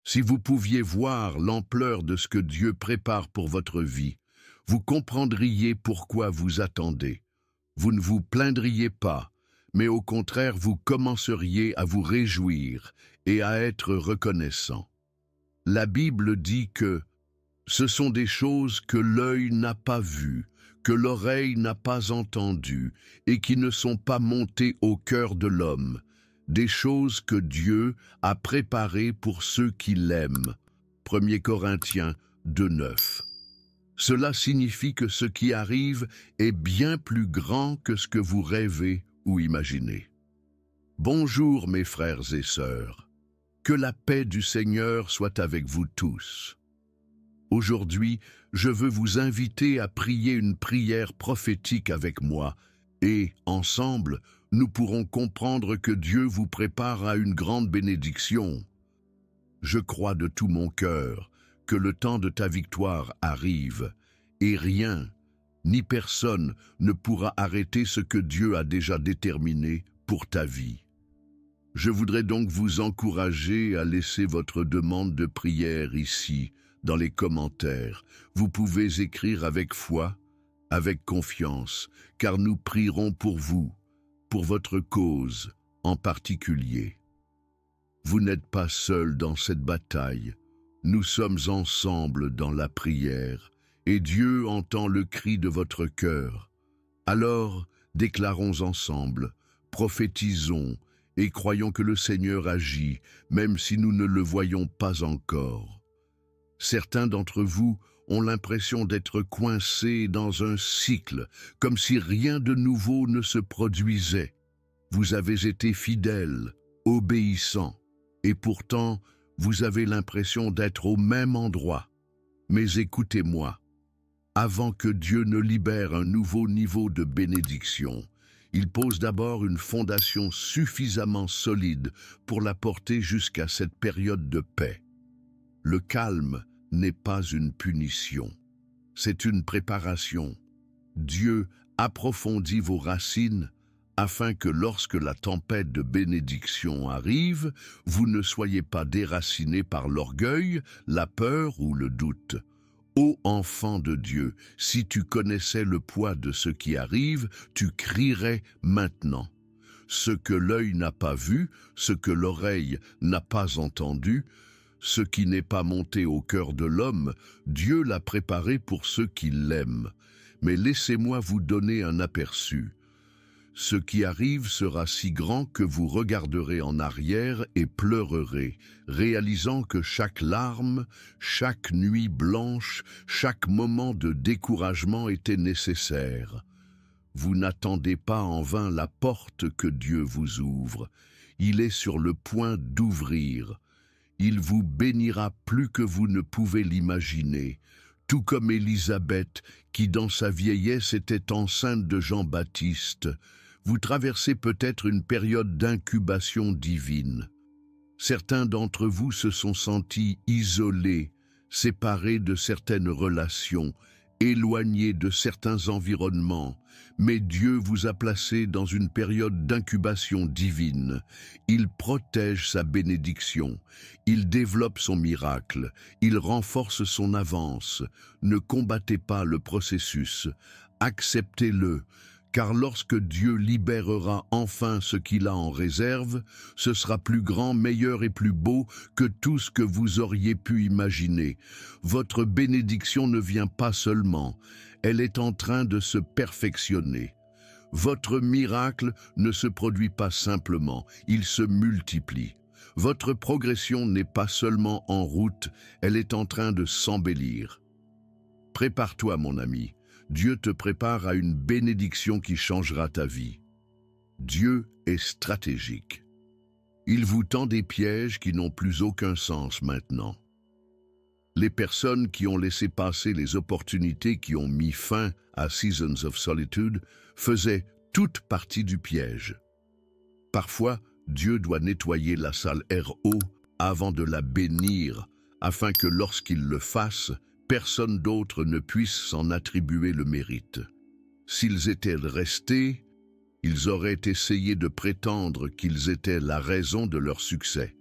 Si vous pouviez voir l'ampleur de ce que Dieu prépare pour votre vie, vous comprendriez pourquoi vous attendez. Vous ne vous plaindriez pas, mais au contraire vous commenceriez à vous réjouir et à être reconnaissant. La Bible dit que ce sont des choses que l'œil n'a pas vues, que l'oreille n'a pas entendues et qui ne sont pas montées au cœur de l'homme, des choses que Dieu a préparées pour ceux qui l'aiment. 1 Corinthiens 2:9. Cela signifie que ce qui arrive est bien plus grand que ce que vous rêvez ou imaginez. Bonjour mes frères et sœurs, que la paix du Seigneur soit avec vous tous. Aujourd'hui, je veux vous inviter à prier une prière prophétique avec moi et, ensemble, nous pourrons comprendre que Dieu vous prépare à une grande bénédiction. Je crois de tout mon cœur que le temps de ta victoire arrive et rien, ni personne ne pourra arrêter ce que Dieu a déjà déterminé pour ta vie. Je voudrais donc vous encourager à laisser votre demande de prière ici, dans les commentaires. Vous pouvez écrire avec foi, avec confiance, car nous prierons pour vous, pour votre cause en particulier. Vous n'êtes pas seul dans cette bataille. Nous sommes ensemble dans la prière, et Dieu entend le cri de votre cœur. Alors, déclarons ensemble, prophétisons, et croyons que le Seigneur agit, même si nous ne le voyons pas encore. Certains d'entre vous ont l'impression d'être coincés dans un cycle, comme si rien de nouveau ne se produisait. Vous avez été fidèles, obéissants, et pourtant, vous avez l'impression d'être au même endroit. Mais écoutez-moi, avant que Dieu ne libère un nouveau niveau de bénédiction, il pose d'abord une fondation suffisamment solide pour la porter jusqu'à cette période de paix. Le calme n'est pas une punition, c'est une préparation. Dieu approfondit vos racines afin que lorsque la tempête de bénédiction arrive, vous ne soyez pas déracinés par l'orgueil, la peur ou le doute. Ô enfant de Dieu, si tu connaissais le poids de ce qui arrive, tu crierais maintenant. Ce que l'œil n'a pas vu, ce que l'oreille n'a pas entendu, ce qui n'est pas monté au cœur de l'homme, Dieu l'a préparé pour ceux qui l'aiment. Mais laissez-moi vous donner un aperçu. Ce qui arrive sera si grand que vous regarderez en arrière et pleurerez, réalisant que chaque larme, chaque nuit blanche, chaque moment de découragement était nécessaire. Vous n'attendez pas en vain la porte que Dieu vous ouvre. Il est sur le point d'ouvrir. Il vous bénira plus que vous ne pouvez l'imaginer, tout comme Élisabeth, qui dans sa vieillesse était enceinte de Jean-Baptiste. Vous traversez peut-être une période d'incubation divine. Certains d'entre vous se sont sentis isolés, séparés de certaines relations, éloignés de certains environnements, mais Dieu vous a placé dans une période d'incubation divine. Il protège sa bénédiction, il développe son miracle, il renforce son avance. Ne combattez pas le processus, acceptez-le, car lorsque Dieu libérera enfin ce qu'il a en réserve, ce sera plus grand, meilleur et plus beau que tout ce que vous auriez pu imaginer. Votre bénédiction ne vient pas seulement, elle est en train de se perfectionner. Votre miracle ne se produit pas simplement, il se multiplie. Votre progression n'est pas seulement en route, elle est en train de s'embellir. Prépare-toi, mon ami. Dieu te prépare à une bénédiction qui changera ta vie. Dieu est stratégique. Il vous tend des pièges qui n'ont plus aucun sens maintenant. Les personnes qui ont laissé passer les opportunités qui ont mis fin à Seasons of Solitude faisaient toute partie du piège. Parfois, Dieu doit nettoyer la salle RO avant de la bénir, afin que lorsqu'il le fasse, personne d'autre ne puisse s'en attribuer le mérite. S'ils étaient restés, ils auraient essayé de prétendre qu'ils étaient la raison de leur succès.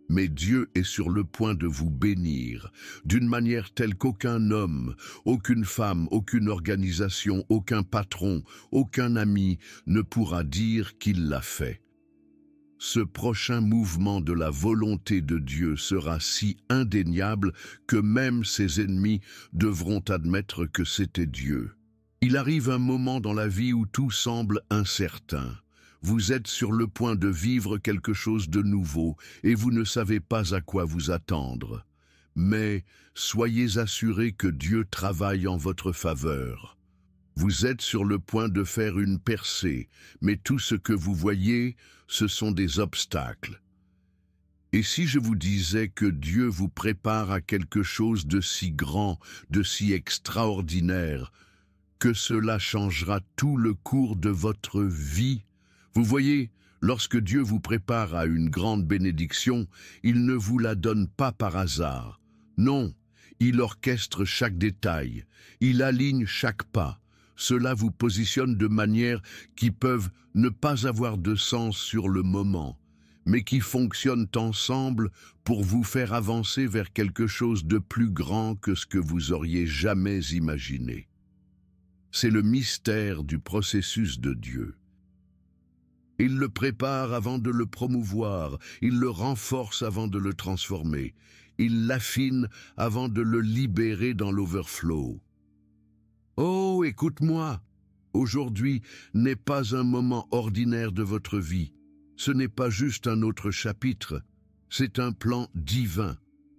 Mais Dieu est sur le point de vous bénir, d'une manière telle qu'aucun homme, aucune femme, aucune organisation, aucun patron, aucun ami ne pourra dire qu'il l'a fait. Ce prochain mouvement de la volonté de Dieu sera si indéniable que même ses ennemis devront admettre que c'était Dieu. Il arrive un moment dans la vie où tout semble incertain. Vous êtes sur le point de vivre quelque chose de nouveau et vous ne savez pas à quoi vous attendre. Mais soyez assurés que Dieu travaille en votre faveur. Vous êtes sur le point de faire une percée, mais tout ce que vous voyez, ce sont des obstacles. Et si je vous disais que Dieu vous prépare à quelque chose de si grand, de si extraordinaire, que cela changera tout le cours de votre vie? Vous voyez, lorsque Dieu vous prépare à une grande bénédiction, il ne vous la donne pas par hasard. Non, il orchestre chaque détail, il aligne chaque pas. Cela vous positionne de manière qui peuvent ne pas avoir de sens sur le moment, mais qui fonctionnent ensemble pour vous faire avancer vers quelque chose de plus grand que ce que vous auriez jamais imaginé. C'est le mystère du processus de Dieu. Il le prépare avant de le promouvoir, il le renforce avant de le transformer, il l'affine avant de le libérer dans l'overflow. Oh, écoute-moi, aujourd'hui n'est pas un moment ordinaire de votre vie, ce n'est pas juste un autre chapitre, c'est un plan divin.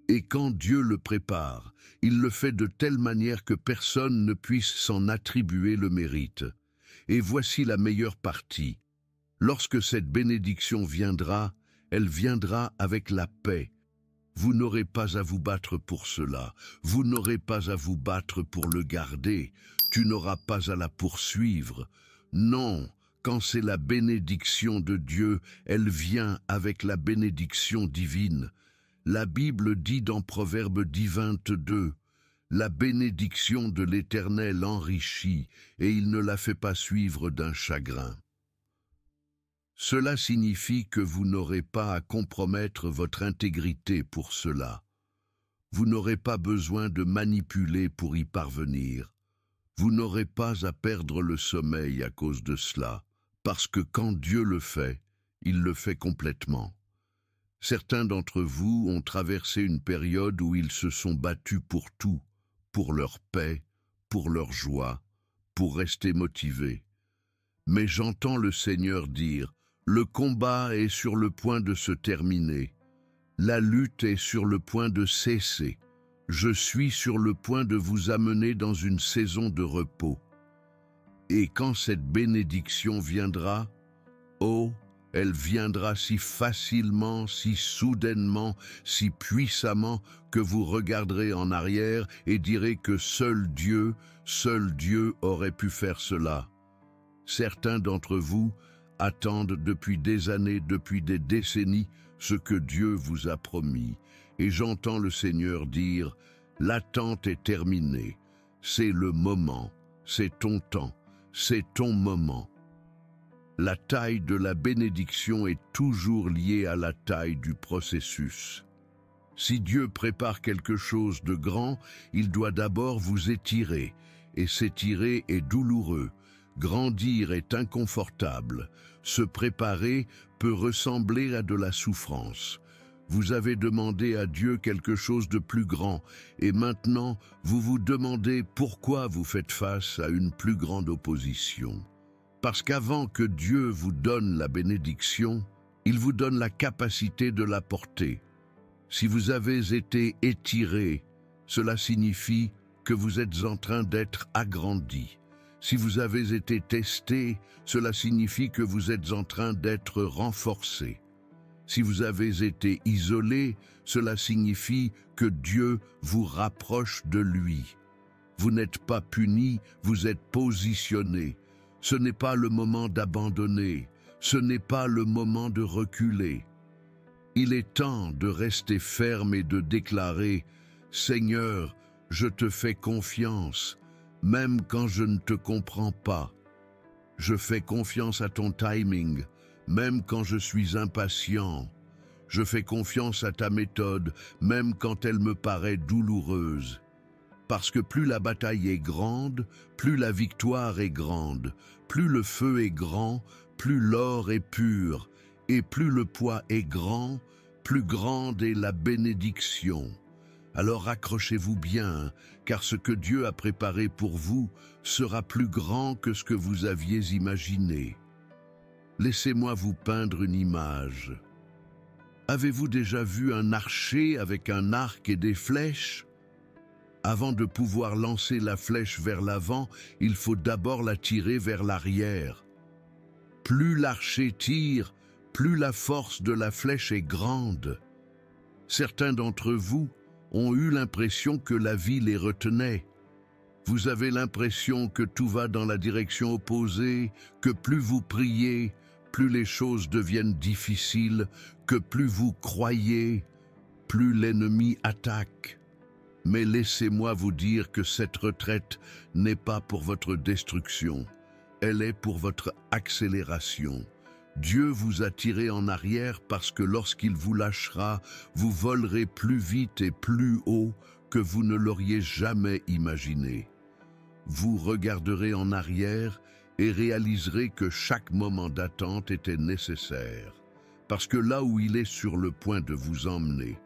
Et quand Dieu le prépare, il le fait de telle manière que personne ne puisse s'en attribuer le mérite. Et voici la meilleure partie. Lorsque cette bénédiction viendra, elle viendra avec la paix. Vous n'aurez pas à vous battre pour cela, vous n'aurez pas à vous battre pour le garder, tu n'auras pas à la poursuivre. Non, quand c'est la bénédiction de Dieu, elle vient avec la bénédiction divine. La Bible dit dans Proverbe 10:22, « La bénédiction de l'Éternel enrichit, et il ne la fait pas suivre d'un chagrin. » Cela signifie que vous n'aurez pas à compromettre votre intégrité pour cela. Vous n'aurez pas besoin de manipuler pour y parvenir. Vous n'aurez pas à perdre le sommeil à cause de cela, parce que quand Dieu le fait, il le fait complètement. Certains d'entre vous ont traversé une période où ils se sont battus pour tout, pour leur paix, pour leur joie, pour rester motivés. Mais j'entends le Seigneur dire, le combat est sur le point de se terminer. La lutte est sur le point de cesser. Je suis sur le point de vous amener dans une saison de repos. Et quand cette bénédiction viendra, oh, elle viendra si facilement, si soudainement, si puissamment que vous regarderez en arrière et direz que seul Dieu aurait pu faire cela. Certains d'entre vous attendent depuis des années, depuis des décennies, ce que Dieu vous a promis. Et j'entends le Seigneur dire, l'attente est terminée. C'est le moment, c'est ton temps, c'est ton moment. La taille de la bénédiction est toujours liée à la taille du processus. Si Dieu prépare quelque chose de grand, il doit d'abord vous étirer, et s'étirer est douloureux. Grandir est inconfortable. Se préparer peut ressembler à de la souffrance. Vous avez demandé à Dieu quelque chose de plus grand, et maintenant vous vous demandez pourquoi vous faites face à une plus grande opposition. Parce qu'avant que Dieu vous donne la bénédiction, il vous donne la capacité de la porter. Si vous avez été étiré, cela signifie que vous êtes en train d'être agrandi. Si vous avez été testé, cela signifie que vous êtes en train d'être renforcé. Si vous avez été isolé, cela signifie que Dieu vous rapproche de lui. Vous n'êtes pas puni, vous êtes positionné. Ce n'est pas le moment d'abandonner, ce n'est pas le moment de reculer. Il est temps de rester ferme et de déclarer « Seigneur, je te fais confiance, même quand je ne te comprends pas. Je fais confiance à ton timing, même quand je suis impatient. Je fais confiance à ta méthode, même quand elle me paraît douloureuse. Parce que plus la bataille est grande, plus la victoire est grande, plus le feu est grand, plus l'or est pur, et plus le poids est grand, plus grande est la bénédiction. Alors accrochez-vous bien, car ce que Dieu a préparé pour vous sera plus grand que ce que vous aviez imaginé. Laissez-moi vous peindre une image. Avez-vous déjà vu un archer avec un arc et des flèches? Avant de pouvoir lancer la flèche vers l'avant, il faut d'abord la tirer vers l'arrière. Plus l'archer tire, plus la force de la flèche est grande. Certains d'entre vous ont eu l'impression que la vie les retenait. Vous avez l'impression que tout va dans la direction opposée, que plus vous priez, plus les choses deviennent difficiles, que plus vous croyez, plus l'ennemi attaque. Mais laissez-moi vous dire que cette retraite n'est pas pour votre destruction, elle est pour votre accélération. Dieu vous a tiré en arrière parce que lorsqu'il vous lâchera, vous volerez plus vite et plus haut que vous ne l'auriez jamais imaginé. Vous regarderez en arrière et réaliserez que chaque moment d'attente était nécessaire, parce que là où il est sur le point de vous emmener,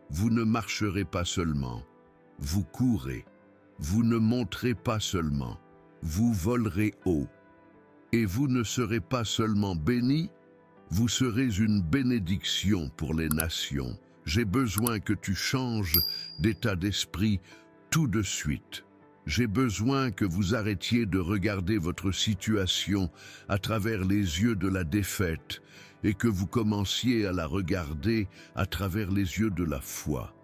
vous ne marcherez pas seulement, vous courez, vous ne monterez pas seulement, vous volerez haut. Et vous ne serez pas seulement bénis, vous serez une bénédiction pour les nations. J'ai besoin que tu changes d'état d'esprit tout de suite. J'ai besoin que vous arrêtiez de regarder votre situation à travers les yeux de la défaite et que vous commenciez à la regarder à travers les yeux de la foi.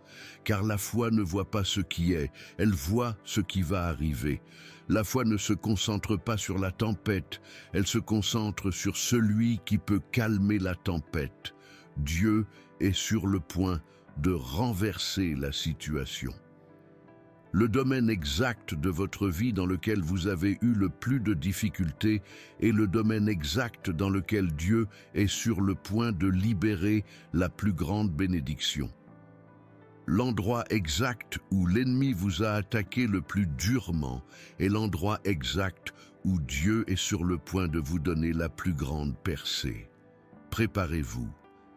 Car la foi ne voit pas ce qui est, elle voit ce qui va arriver. La foi ne se concentre pas sur la tempête, elle se concentre sur celui qui peut calmer la tempête. Dieu est sur le point de renverser la situation. Le domaine exact de votre vie dans lequel vous avez eu le plus de difficultés est le domaine exact dans lequel Dieu est sur le point de libérer la plus grande bénédiction. L'endroit exact où l'ennemi vous a attaqué le plus durement est l'endroit exact où Dieu est sur le point de vous donner la plus grande percée. Préparez-vous,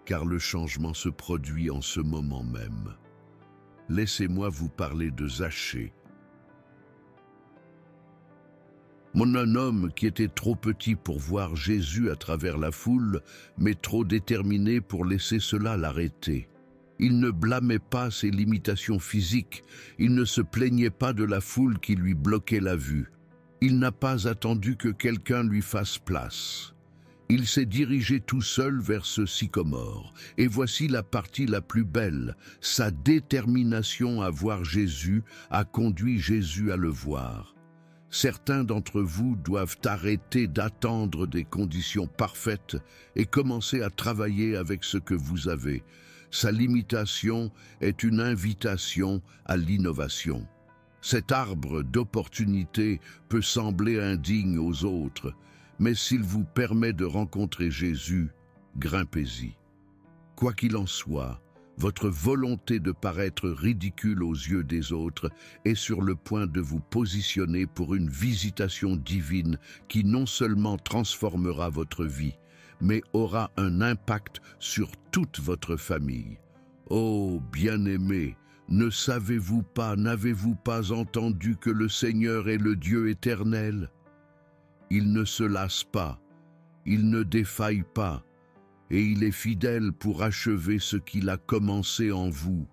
car le changement se produit en ce moment même. Laissez-moi vous parler de Zachée. Un homme qui était trop petit pour voir Jésus à travers la foule, mais trop déterminé pour laisser cela l'arrêter. Il ne blâmait pas ses limitations physiques, il ne se plaignait pas de la foule qui lui bloquait la vue. Il n'a pas attendu que quelqu'un lui fasse place. Il s'est dirigé tout seul vers ce sycomore. Et voici la partie la plus belle. Sa détermination à voir Jésus a conduit Jésus à le voir. Certains d'entre vous doivent arrêter d'attendre des conditions parfaites et commencer à travailler avec ce que vous avez. Sa limitation est une invitation à l'innovation. Cet arbre d'opportunité peut sembler indigne aux autres, mais s'il vous permet de rencontrer Jésus, grimpez-y. Quoi qu'il en soit, votre volonté de paraître ridicule aux yeux des autres est sur le point de vous positionner pour une visitation divine qui non seulement transformera votre vie, mais aura un impact sur toute votre famille. Oh, bien-aimés, ne savez-vous pas, n'avez-vous pas entendu que le Seigneur est le Dieu éternel? Il ne se lasse pas, il ne défaille pas, et il est fidèle pour achever ce qu'il a commencé en vous.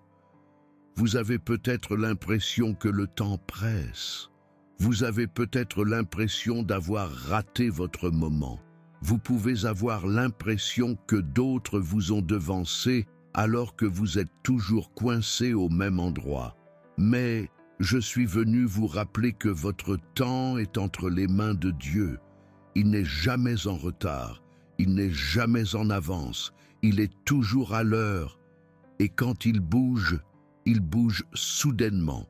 Vous avez peut-être l'impression que le temps presse. Vous avez peut-être l'impression d'avoir raté votre moment. Vous pouvez avoir l'impression que d'autres vous ont devancé alors que vous êtes toujours coincé au même endroit. Mais je suis venu vous rappeler que votre temps est entre les mains de Dieu. Il n'est jamais en retard, il n'est jamais en avance, il est toujours à l'heure. Et quand il bouge soudainement.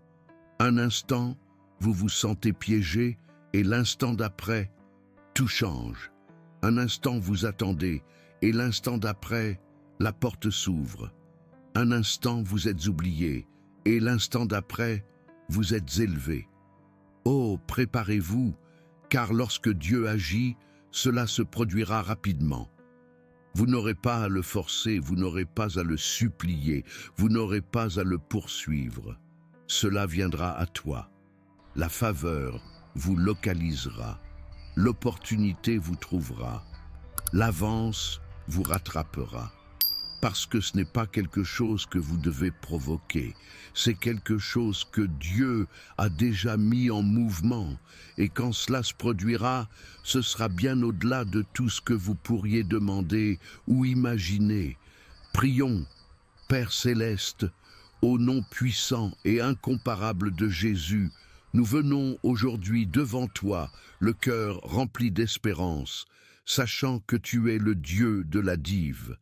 Un instant, vous vous sentez piégé et l'instant d'après, tout change. Un instant vous attendez et l'instant d'après, la porte s'ouvre. Un instant, vous êtes oublié, et l'instant d'après, vous êtes élevé. Oh, préparez-vous, car lorsque Dieu agit, cela se produira rapidement. Vous n'aurez pas à le forcer, vous n'aurez pas à le supplier, vous n'aurez pas à le poursuivre. Cela viendra à toi. La faveur vous localisera. L'opportunité vous trouvera. L'avance vous rattrapera. Parce que ce n'est pas quelque chose que vous devez provoquer, c'est quelque chose que Dieu a déjà mis en mouvement, et quand cela se produira, ce sera bien au-delà de tout ce que vous pourriez demander ou imaginer. Prions, Père céleste, au nom puissant et incomparable de Jésus, nous venons aujourd'hui devant toi, le cœur rempli d'espérance, sachant que tu es le Dieu de la dive.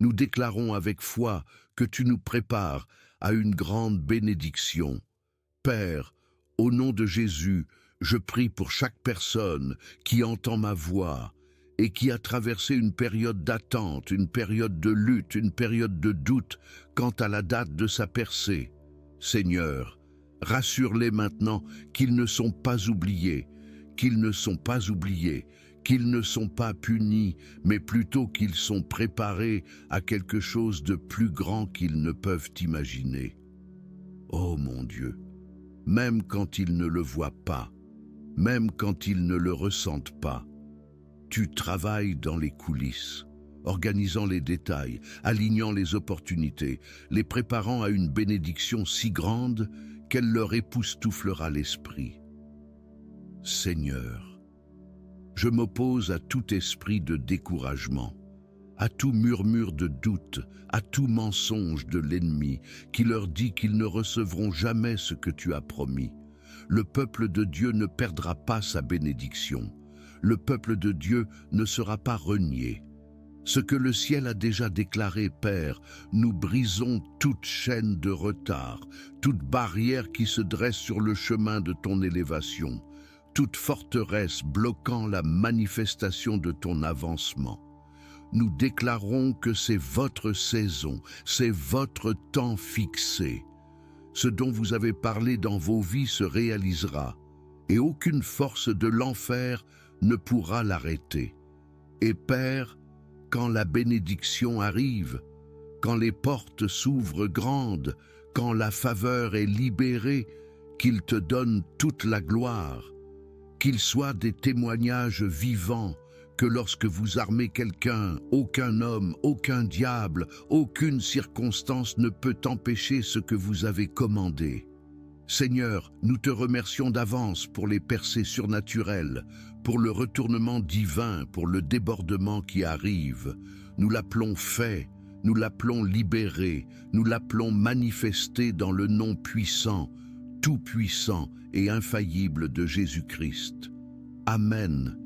Nous déclarons avec foi que tu nous prépares à une grande bénédiction. Père, au nom de Jésus, je prie pour chaque personne qui entend ma voix et qui a traversé une période d'attente, une période de lutte, une période de doute quant à la date de sa percée. Seigneur, rassure-les maintenant qu'ils ne sont pas oubliés, qu'ils ne sont pas oubliés, qu'ils ne sont pas punis, mais plutôt qu'ils sont préparés à quelque chose de plus grand qu'ils ne peuvent imaginer. Oh mon Dieu, même quand ils ne le voient pas, même quand ils ne le ressentent pas, tu travailles dans les coulisses, organisant les détails, alignant les opportunités, les préparant à une bénédiction si grande qu'elle leur époustouflera l'esprit. Seigneur, je m'oppose à tout esprit de découragement, à tout murmure de doute, à tout mensonge de l'ennemi qui leur dit qu'ils ne recevront jamais ce que tu as promis. Le peuple de Dieu ne perdra pas sa bénédiction. Le peuple de Dieu ne sera pas renié. Ce que le ciel a déjà déclaré, Père, nous brisons toute chaîne de retard, toute barrière qui se dresse sur le chemin de ton élévation, toute forteresse bloquant la manifestation de ton avancement. Nous déclarons que c'est votre saison, c'est votre temps fixé. Ce dont vous avez parlé dans vos vies se réalisera, et aucune force de l'enfer ne pourra l'arrêter. Et Père, quand la bénédiction arrive, quand les portes s'ouvrent grandes, quand la faveur est libérée, qu'il te donne toute la gloire, qu'ils soient des témoignages vivants, que lorsque vous armez quelqu'un, aucun homme, aucun diable, aucune circonstance ne peut empêcher ce que vous avez commandé. Seigneur, nous te remercions d'avance pour les percées surnaturelles, pour le retournement divin, pour le débordement qui arrive. Nous l'appelons fait, nous l'appelons libéré, nous l'appelons manifesté dans le nom puissant, tout-puissant et infaillible de Jésus-Christ. Amen.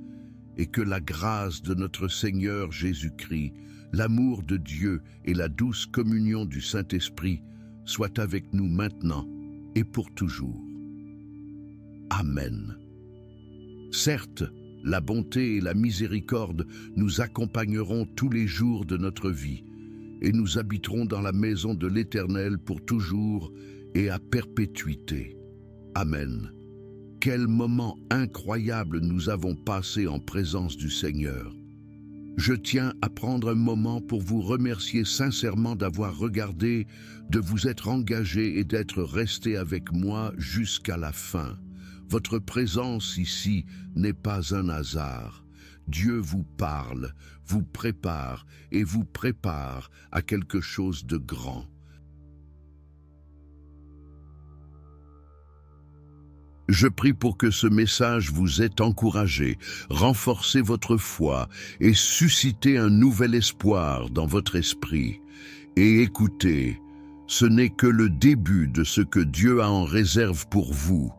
Et que la grâce de notre Seigneur Jésus-Christ, l'amour de Dieu et la douce communion du Saint-Esprit soient avec nous maintenant et pour toujours. Amen. Certes, la bonté et la miséricorde nous accompagneront tous les jours de notre vie, et nous habiterons dans la maison de l'Éternel pour toujours et à perpétuité. Amen. Quel moment incroyable nous avons passé en présence du Seigneur. Je tiens à prendre un moment pour vous remercier sincèrement d'avoir regardé, de vous être engagé et d'être resté avec moi jusqu'à la fin. Votre présence ici n'est pas un hasard. Dieu vous parle, vous prépare et vous prépare à quelque chose de grand. Je prie pour que ce message vous ait encouragé, renforcé votre foi et suscité un nouvel espoir dans votre esprit. Et écoutez, ce n'est que le début de ce que Dieu a en réserve pour vous.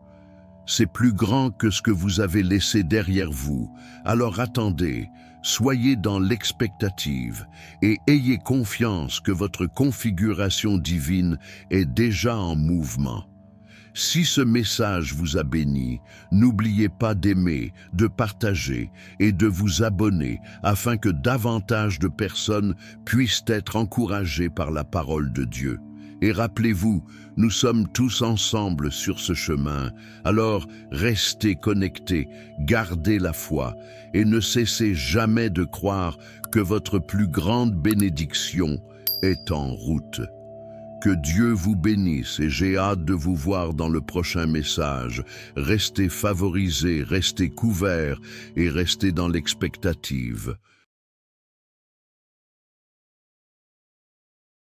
C'est plus grand que ce que vous avez laissé derrière vous. Alors attendez, soyez dans l'expectative et ayez confiance que votre configuration divine est déjà en mouvement. Si ce message vous a béni, n'oubliez pas d'aimer, de partager et de vous abonner afin que davantage de personnes puissent être encouragées par la parole de Dieu. Et rappelez-vous, nous sommes tous ensemble sur ce chemin, alors restez connectés, gardez la foi et ne cessez jamais de croire que votre plus grande bénédiction est en route. Que Dieu vous bénisse et j'ai hâte de vous voir dans le prochain message. Restez favorisés, restez couverts et restez dans l'expectative.